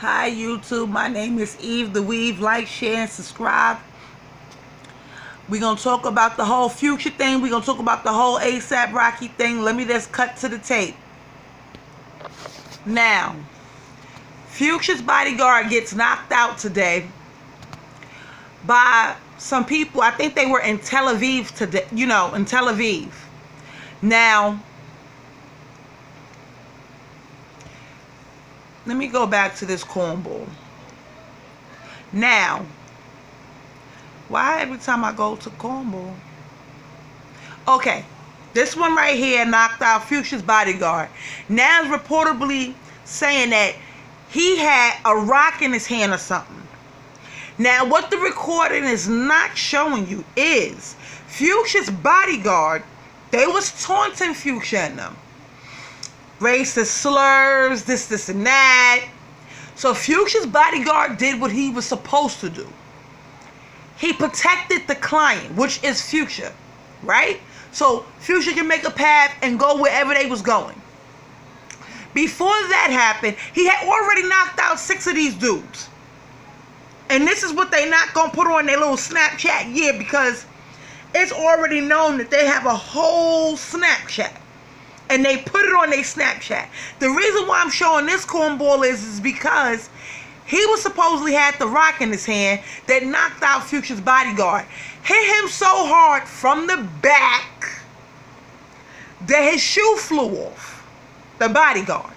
Hi YouTube, my name is Eve the Weave. Like, share, and subscribe. We're going to talk about the whole Future thing. We're going to talk about the whole ASAP Rocky thing. Let me just cut to the tape. Now, Future's bodyguard gets knocked out today by some people. I think they were in Tel Aviv today, in Tel Aviv. Now, let me go back to this cornball. Now, why every time I go to cornball? Okay, this one right here knocked out Future's bodyguard. Now it's reportedly saying that he had a rock in his hand or something. Now, what the recording is not showing you is Future's bodyguard, they was taunting Future and them. Racist slurs, this and that. So Future's bodyguard did what he was supposed to do. He protected the client, which is Future, right? So Future can make a path and go wherever they was going. Before that happened, he had already knocked out 6 of these dudes. And this is what they not gonna put on their little Snapchat, because it's already known that they have a whole Snapchat. And they put it on their Snapchat. The reason why I'm showing this cornball is because he was supposedly had the rock in his hand that knocked out Future's bodyguard. Hit him so hard from the back that his shoe flew off. The bodyguard.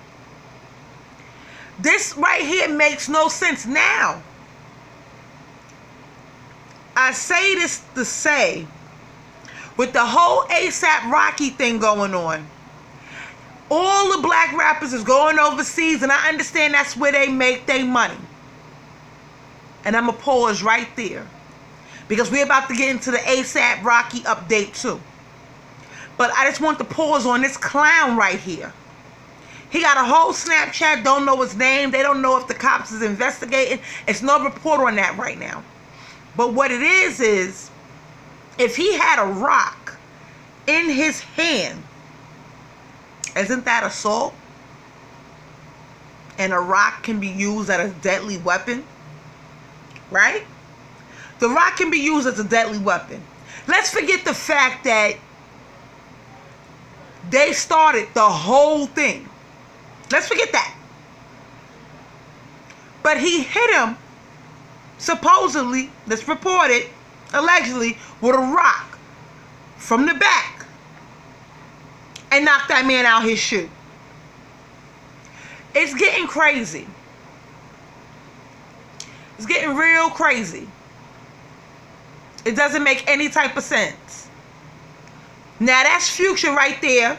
This right here makes no sense. Now, I say this to say, with the whole ASAP Rocky thing going on, all the black rappers is going overseas, and I understand that's where they make their money. And I'm going to pause right there, because we're about to get into the ASAP Rocky update too. But I just want to pause on this clown right here. He got a whole Snapchat, don't know his name. They don't know if the cops is investigating. It's no report on that right now. But what it is if he had a rock in his hand, isn't that assault? And a rock can be used as a deadly weapon, right? The rock can be used as a deadly weapon. Let's forget the fact that they started the whole thing. Let's forget that. But he hit him, supposedly, that's reported, allegedly, with a rock from the back. And knocked that man out his shoe. It's getting crazy. It's getting real crazy. It doesn't make any type of sense. Now that's Future right there,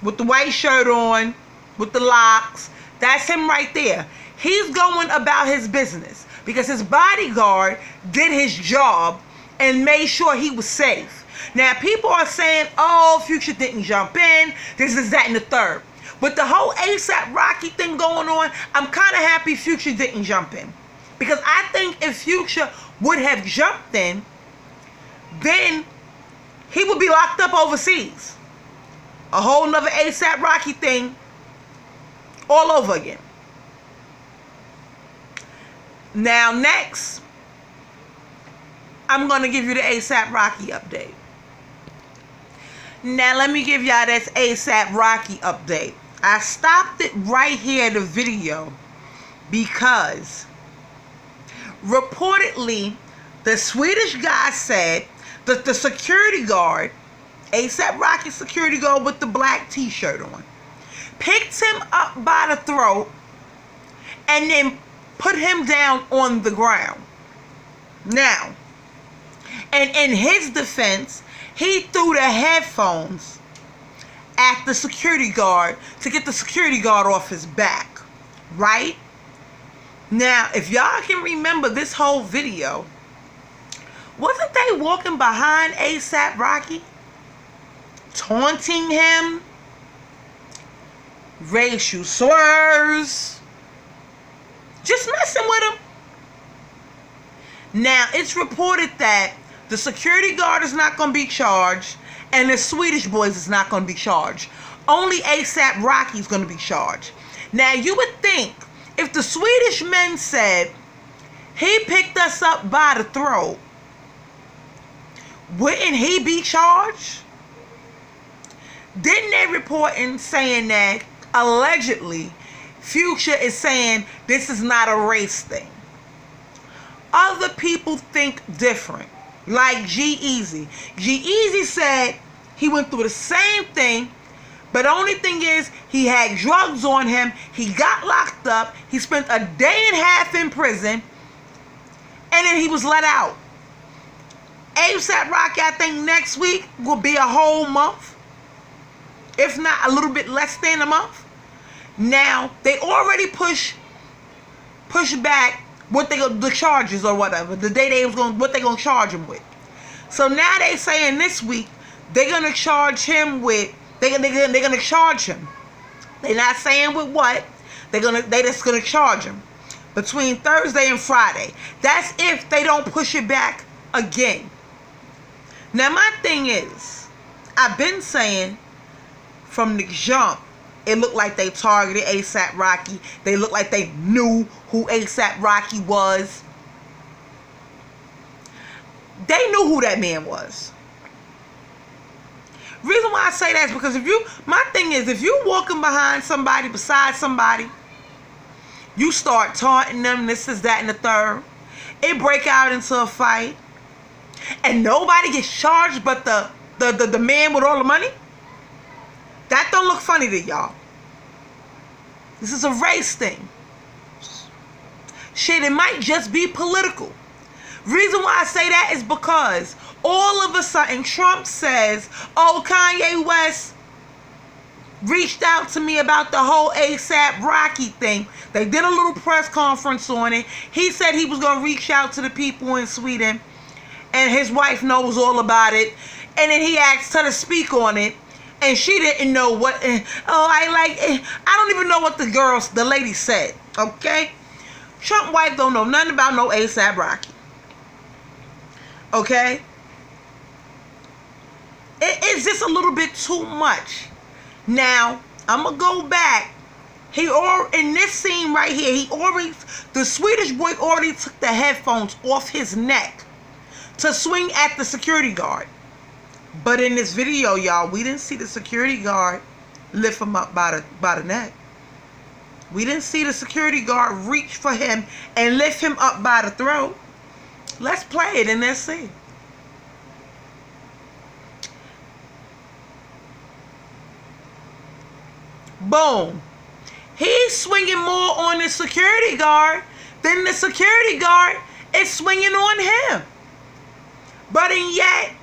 with the white shirt on, with the locks. That's him right there. He's going about his business because his bodyguard did his job and made sure he was safe. Now, people are saying, oh, Future didn't jump in, this is that and the third. With the whole ASAP Rocky thing going on, I'm kind of happy Future didn't jump in. Because I think if Future would have jumped in, then he would be locked up overseas. A whole nother ASAP Rocky thing all over again. Now, next, I'm going to give you the ASAP Rocky update. Now, let me give y'all this ASAP Rocky update. I stopped it right here in the video because reportedly the Swedish guy said that the security guard, ASAP Rocky's security guard with the black t-shirt on, picked him up by the throat and then put him down on the ground. Now, and in his defense, he threw the headphones at the security guard to get the security guard off his back, right? Now, if y'all can remember this whole video, wasn't they walking behind ASAP Rocky, taunting him, racial slurs, just messing with him? Now, it's reported that the security guard is not going to be charged, and the Swedish boys is not going to be charged. Only ASAP Rocky is going to be charged. Now, you would think if the Swedish men said he picked us up by the throat, wouldn't he be charged? Didn't they report in saying that allegedly Future is saying this is not a race thing? Other people think different. Like G-Eazy. G-Eazy said he went through the same thing, but the only thing is he had drugs on him. He got locked up. He spent a day and a half in prison, and then he was let out. A$AP Rocky, I think next week will be a whole month, if not a little bit less than a month. Now they already push back what the charges or whatever, the day they was going, what they gonna charge him with. So now they saying this week they're gonna charge him with, they're gonna charge him. They're not saying with what. They just gonna charge him between Thursday and Friday. That's if they don't push it back again. Now my thing is, I've been saying from the jump, it looked like they targeted A$AP Rocky. They looked like they knew who A$AP Rocky was. They knew who that man was. Reason why I say that is because my thing is, if you walking behind somebody, beside somebody, you start taunting them, this is that and the third, it break out into a fight, and nobody gets charged but the man with all the money. That don't look funny to y'all. This is a race thing. Shit, it might just be political. Reason why I say that is because all of a sudden Trump says, oh, Kanye West reached out to me about the whole A$AP Rocky thing. They did a little press conference on it. He said he was going to reach out to the people in Sweden, and his wife knows all about it. And then he asked her to speak on it, and she didn't know what. I don't even know what the lady said. Okay, Trump wife don't know nothing about no A$AP Rocky. Okay, it's just a little bit too much. Now I'm gonna go back. In this scene right here, the Swedish boy already took the headphones off his neck to swing at the security guard. But in this video, y'all, we didn't see the security guard lift him up by the neck. We didn't see the security guard reach for him and lift him up by the throat. Let's play it and let's see. Boom. He's swinging more on the security guard than the security guard is swinging on him. But yet,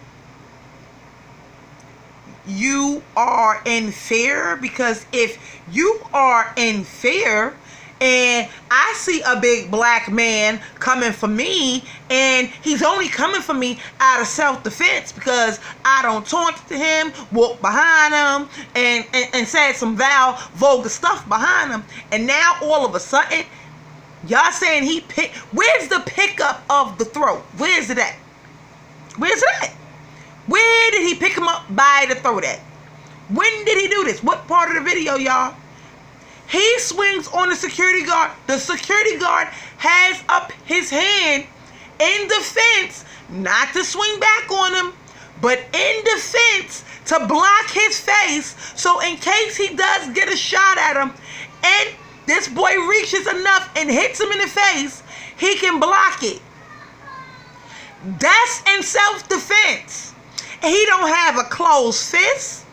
you are in fear, because if you are in fear and I see a big black man coming for me, and he's only coming for me out of self-defense because I don't taunt to him, walk behind him, and said some vulgar stuff behind him, and now all of a sudden y'all saying where's the pickup of the throat? Where's it at? Where's it at? Where did he pick him up by the throat at? When did he do this? What part of the video, y'all? He swings on the security guard. The security guard has up his hand in defense, not to swing back on him, but in defense to block his face, so in case he does get a shot at him and this boy reaches enough and hits him in the face, he can block it. That's in self-defense. He don't have a closed fist.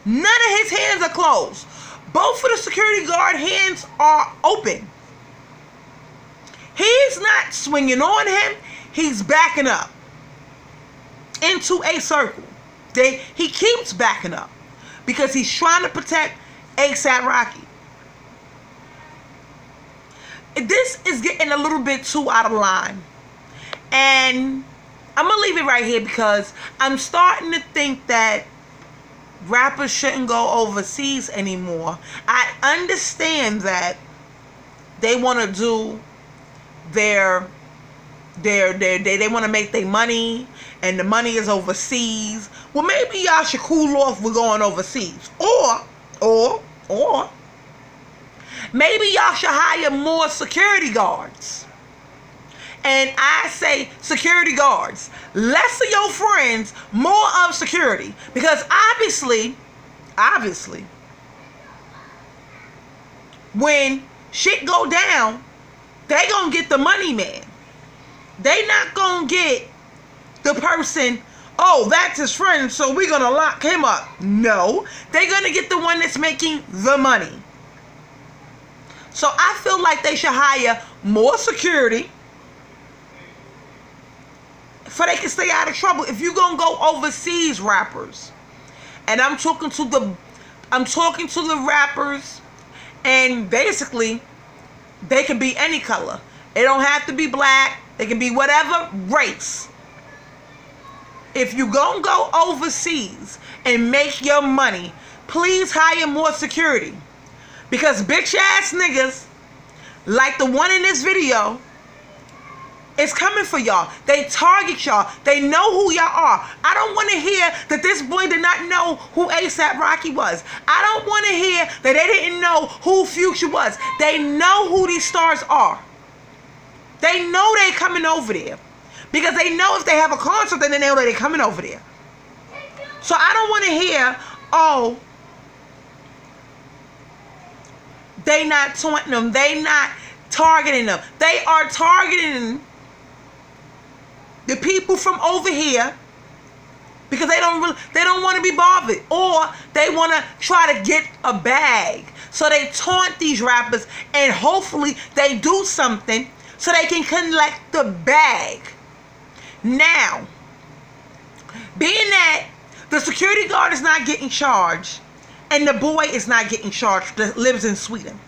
None of his hands are closed. Both of the security guard hands are open. He's not swinging on him. He's backing up into a circle. He keeps backing up because he's trying to protect A$AP Rocky. This is getting a little bit too out of line. And I'm going to leave it right here because I'm starting to think that rappers shouldn't go overseas anymore. I understand that they want to do they want to make their money, and the money is overseas. Well, maybe y'all should cool off with going overseas. Or Maybe y'all should hire more security guards. And I say security guards. Less of your friends, more of security. Because obviously, when shit go down, they gonna get the money man. They not gonna get the person, oh, that's his friend, so we're gonna lock him up. No, they're gonna get the one that's making the money. So I feel like they should hire more security so they can stay out of trouble. If you're gonna go overseas, rappers, and I'm talking to the rappers, and basically they can be any color. It don't have to be black. They can be whatever race. If you gonna go overseas and make your money, please hire more security. Because bitch ass niggas like the one in this video is coming for y'all. They target y'all. They know who y'all are. I don't want to hear that this boy did not know who A$AP Rocky was. I don't want to hear that they didn't know who Future was. They know who these stars are. They know they coming over there. Because they know if they have a concert, then they know that they're coming over there. So I don't want to hear, oh, they not taunting them. They not targeting them. They are targeting the people from over here because they don't want to be bothered, or they want to try to get a bag. So they taunt these rappers, and hopefully they do something so they can collect the bag. Now, being that the security guard is not getting charged and the boy is not getting charged that lives in Sweden,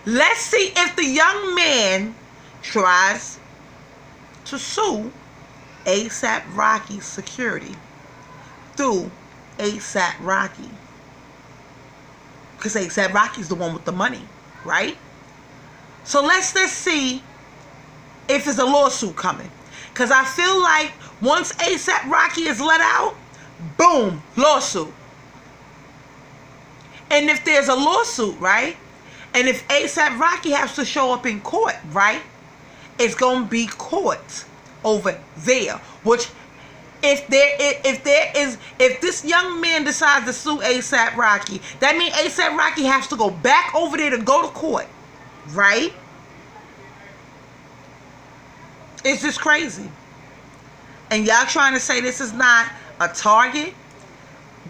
let's see if the young man tries to sue A$AP Rocky's security through A$AP Rocky. Because A$AP Rocky's the one with the money, right? So let's see if there's a lawsuit coming. Because I feel like once A$AP Rocky is let out, boom, lawsuit. And if there's a lawsuit, right? And if A$AP Rocky has to show up in court, right? It's going to be court over there. Which, if this young man decides to sue A$AP Rocky, that means A$AP Rocky has to go back over there to go to court, right? It's just crazy. And y'all trying to say this is not a target?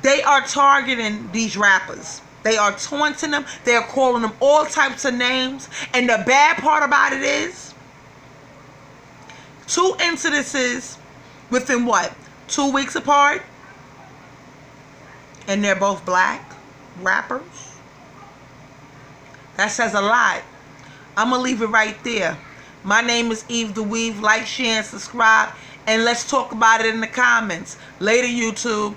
They are targeting these rappers. They are taunting them. They are calling them all types of names. And the bad part about it is, 2 incidences within what? 2 weeks apart? And they're both black rappers? That says a lot. I'm going to leave it right there. My name is Eve the Weave. Like, share, and subscribe. And let's talk about it in the comments. Later, YouTube.